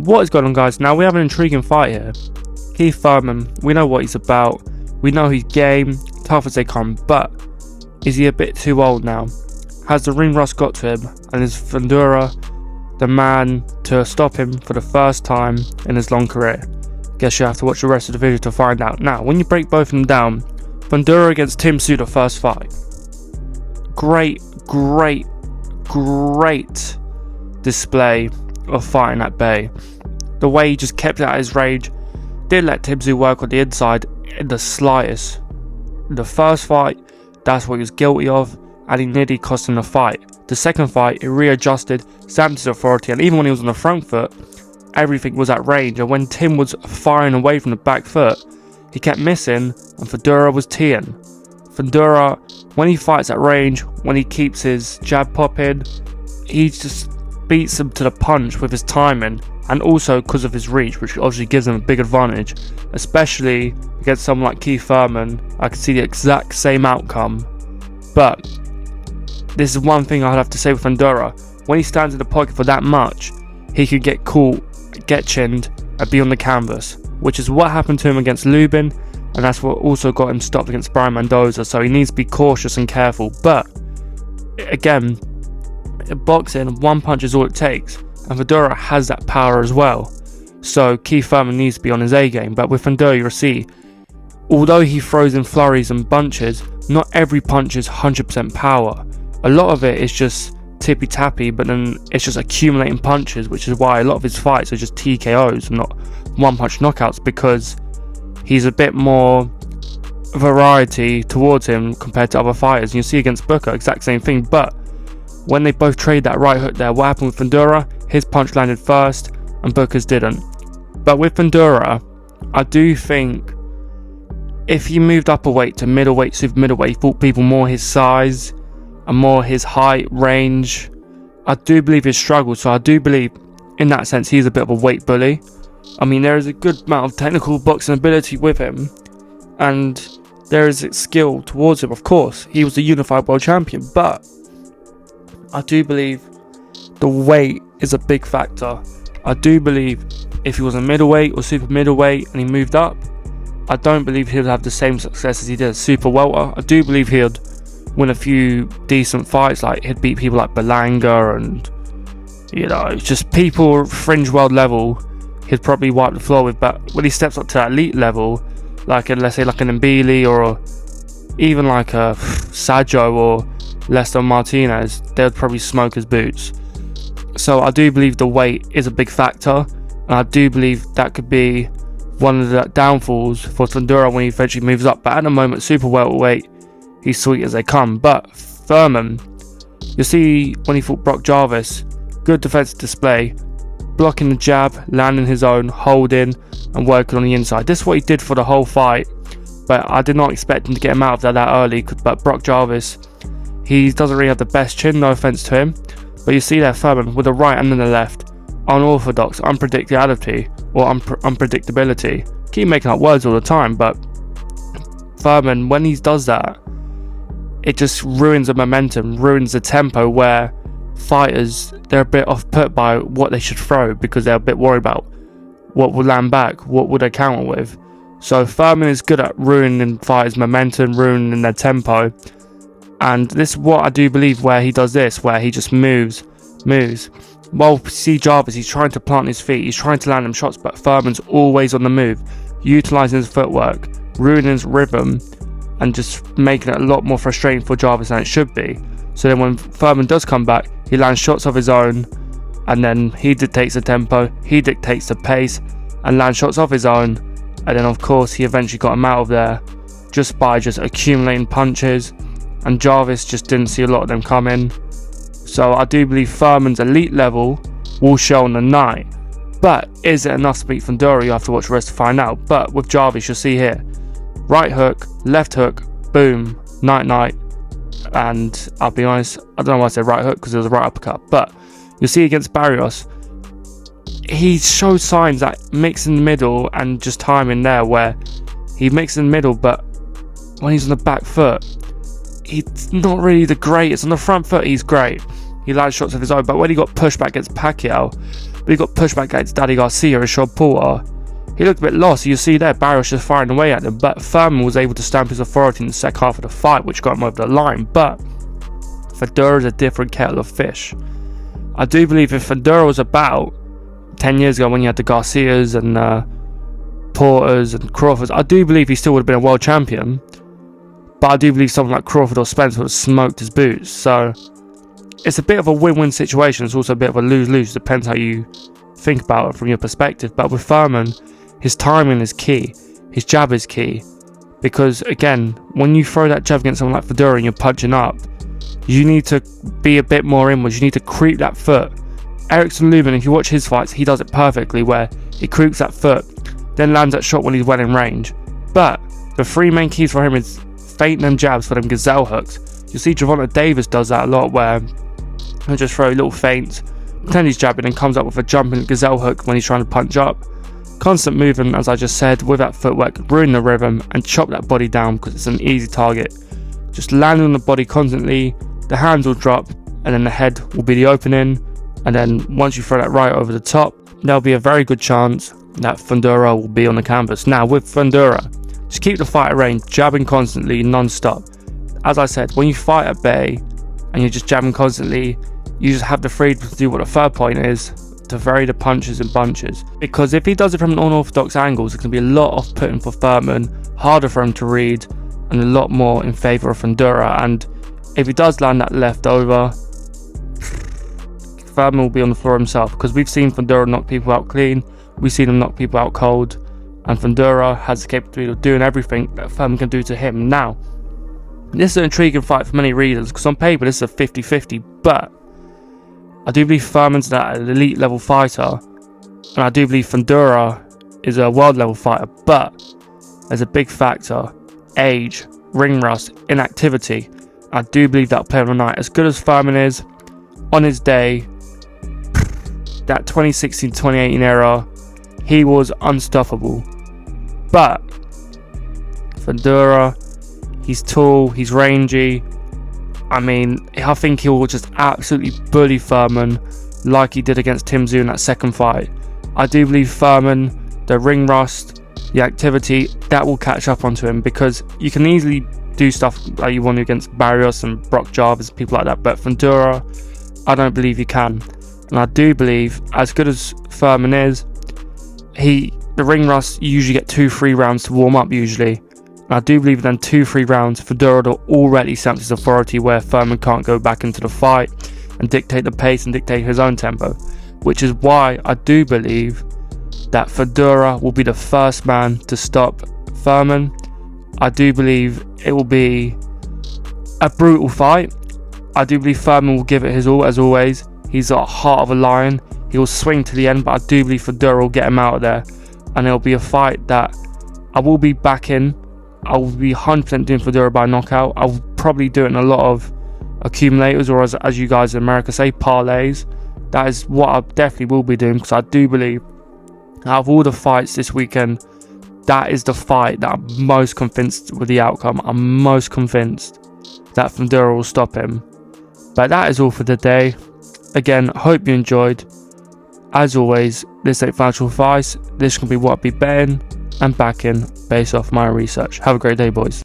What is going on, guys? Now we have an intriguing fight here. Thurman, we know what he's about. We know he's game, tough as they come, but is he a bit too old now? Has the ring rust got to him, and is Fundora the man to stop him for the first time in his long career? Guess you have to watch the rest of the video to find out. Now, when you break both of them down, Fundora against Tim Tszyu, the first fight. Great display of fighting at bay. The way he just kept it at his range, didn't let Tim Tszyu work on the inside in the slightest. In the first fight, that's what he was guilty of, and he nearly cost him the fight. The second fight, he readjusted, stamped his authority, and even when he was on the front foot, everything was at range, and when Tim was firing away from the back foot, he kept missing, and Fundora was teeing. Fundora, when he fights at range, when he keeps his jab popping, he just beats him to the punch with his timing, and also because of his reach, which obviously gives him a big advantage, especially against someone like Thurman. I could see the exact same outcome, but this is one thing I'd have to say with Fundora. When he stands in the pocket for that much, he could get caught, get chinned, and be on the canvas, which is what happened to him against Lubin, and that's what also got him stopped against Brian Mendoza. So he needs to be cautious and careful. But again, in boxing, one punch is all it takes, and Fundora has that power as well. So Thurman needs to be on his A game. But with Fundora, you'll see, although he throws in flurries and bunches, not every punch is 100% power. A lot of it is just tippy tappy, but then it's just accumulating punches, which is why a lot of his fights are just TKOs and not one punch knockouts, because he's a bit more variety towards him compared to other fighters. And you'll see against Booker, exact same thing. But when they both trade that right hook there, what happened with Fundora? His punch landed first and Booker's didn't. But with Fundora, I do think if he moved up a weight to middleweight, super middleweight, he fought people more his size and more his height, range, I do believe he's struggled. So I do believe in that sense he's a bit of a weight bully. I mean, there is a good amount of technical boxing ability with him, and there is skill towards him. Of course, he was the unified world champion, but I do believe the weight is a big factor. I do believe if he was a middleweight or super middleweight and he moved up, I don't believe he would have the same success as he did at super welter. I do believe he'd win a few decent fights, like he'd beat people like Belanga and, you know, just people fringe world level he'd probably wipe the floor with. But when he steps up to that elite level, like let's say like an Mbili or even like a Sajo or Lester Martinez, they would probably smoke his boots. So I do believe the weight is a big factor, and I do believe that could be one of the downfalls for Fundora when he eventually moves up. But at the moment, super welterweight, he's sweet as they come. But Thurman, you see when he fought Brock Jarvis, good defensive display, blocking the jab, landing his own, holding and working on the inside. This is what he did for the whole fight, but I did not expect him to get him out of there that early. But Brock Jarvis, he doesn't really have the best chin, no offense to him. But you see there Thurman with the right and then the left, unorthodox, unpredictability or unpredictability. Keep making up words all the time, but Thurman, when he does that, it just ruins the momentum, ruins the tempo, where fighters, they're a bit off put by what they should throw because they're a bit worried about what will land back, what would they counter with. So Thurman is good at ruining fighters' momentum, ruining their tempo. And this is what I do believe where he does this, where he just moves. While see Jarvis, he's trying to plant his feet, he's trying to land them shots, but Thurman's always on the move, utilising his footwork, ruining his rhythm, and just making it a lot more frustrating for Jarvis than it should be. So then when Thurman does come back, he lands shots of his own, and then he dictates the tempo, he dictates the pace, and lands shots of his own. And then of course he eventually got him out of there just by just accumulating punches, and Jarvis just didn't see a lot of them coming. So I do believe Thurman's elite level will show on the night, but is it enough to beat Fundora? You have to watch the rest to find out. But with Jarvis, you'll see here, right hook, left hook, boom, night. And I'll be honest, I don't know why I said right hook, because it was a right uppercut. But you'll see against Barrios, he showed signs that mix in the middle and just timing there, where he mixed in the middle, but when he's on the back foot, he's not really the greatest. On the front foot, he's great. He lands shots of his own, but when he got pushed back against Pacquiao, We got pushback against Daddy Garcia and Sean Porter. He looked a bit lost. You see there, Barrios just firing away at him, but Thurman was able to stamp his authority in the second half of the fight, which got him over the line. But Fundora is a different kettle of fish. I do believe if Fundora was about 10 years ago when you had the Garcias and Porters and Crawfords, I do believe he still would have been a world champion. But I do believe someone like Crawford or Spence would have smoked his boots. So it's a bit of a win-win situation. It's also a bit of a lose-lose. Depends how you think about it from your perspective. But with Furman, his timing is key. His jab is key. Because again, when you throw that jab against someone like Fundora and you're punching up, you need to be a bit more inwards. You need to creep that foot. Erickson Lubin, if you watch his fights, he does it perfectly where he creeps that foot, then lands that shot when he's well in range. But the three main keys for him is feinting them jabs for them gazelle hooks. You see Gervonta Davis does that a lot where he'll just throw little feints, pretend he's jabbing and comes up with a jumping gazelle hook when he's trying to punch up. Constant movement, as I just said, with that footwork, ruin the rhythm and chop that body down because it's an easy target. Just land on the body constantly, the hands will drop and then the head will be the opening, and then once you throw that right over the top, there'll be a very good chance that Fundora will be on the canvas. Now with Fundora, just keep the fight at range, jabbing constantly, non-stop. As I said, when you fight at bay and you're just jabbing constantly, you just have the freedom to do what the third point is, to vary the punches and bunches. Because if he does it from an unorthodox angles, it's going to be a lot off putting for Thurman, harder for him to read, and a lot more in favour of Fundora. And if he does land that left over, Thurman will be on the floor himself, because we've seen Fundora knock people out clean, we've seen him knock people out cold, and Fundora has the capability of doing everything that Thurman can do to him. Now, this is an intriguing fight for many reasons, because on paper this is a 50-50, but I do believe Thurman's an elite level fighter, and I do believe Fundora is a world level fighter, but there's a big factor: age, ring rust, inactivity. I do believe that'll play on the night. As good as Thurman is, on his day, that 2016-2018 era, he was unstoppable. But Fundora, he's tall, he's rangy. I mean, I think he'll just absolutely bully Furman like he did against Tim Tszyu in that second fight. I do believe Furman, the ring rust, the activity, that will catch up onto him, because you can easily do stuff like you want to against Barrios and Brock Jarvis, people like that, but Fundora, I don't believe you can. And I do believe, as good as Furman is, the ring rust, you usually get 2-3 rounds to warm up usually. And I do believe then 2-3 rounds, Fundora already stamps his authority where Furman can't go back into the fight and dictate the pace and dictate his own tempo. Which is why I do believe that Fundora will be the first man to stop Furman. I do believe it will be a brutal fight. I do believe Furman will give it his all, as always. He's got a heart of a lion. He will swing to the end, but I do believe Fundora will get him out of there. And it'll be a fight that I will be backing. I will be 100% doing Fundora by knockout. I'll probably do it in a lot of accumulators, or as you guys in America say, parlays. That is what I definitely will be doing, because I do believe out of all the fights this weekend, that is the fight that I'm most convinced with the outcome. I'm most convinced that Fundora will stop him. But that is all for today. Again, hope you enjoyed. As always, this ain't financial advice. This can be what I'd be betting and backing based off my research. Have a great day, boys.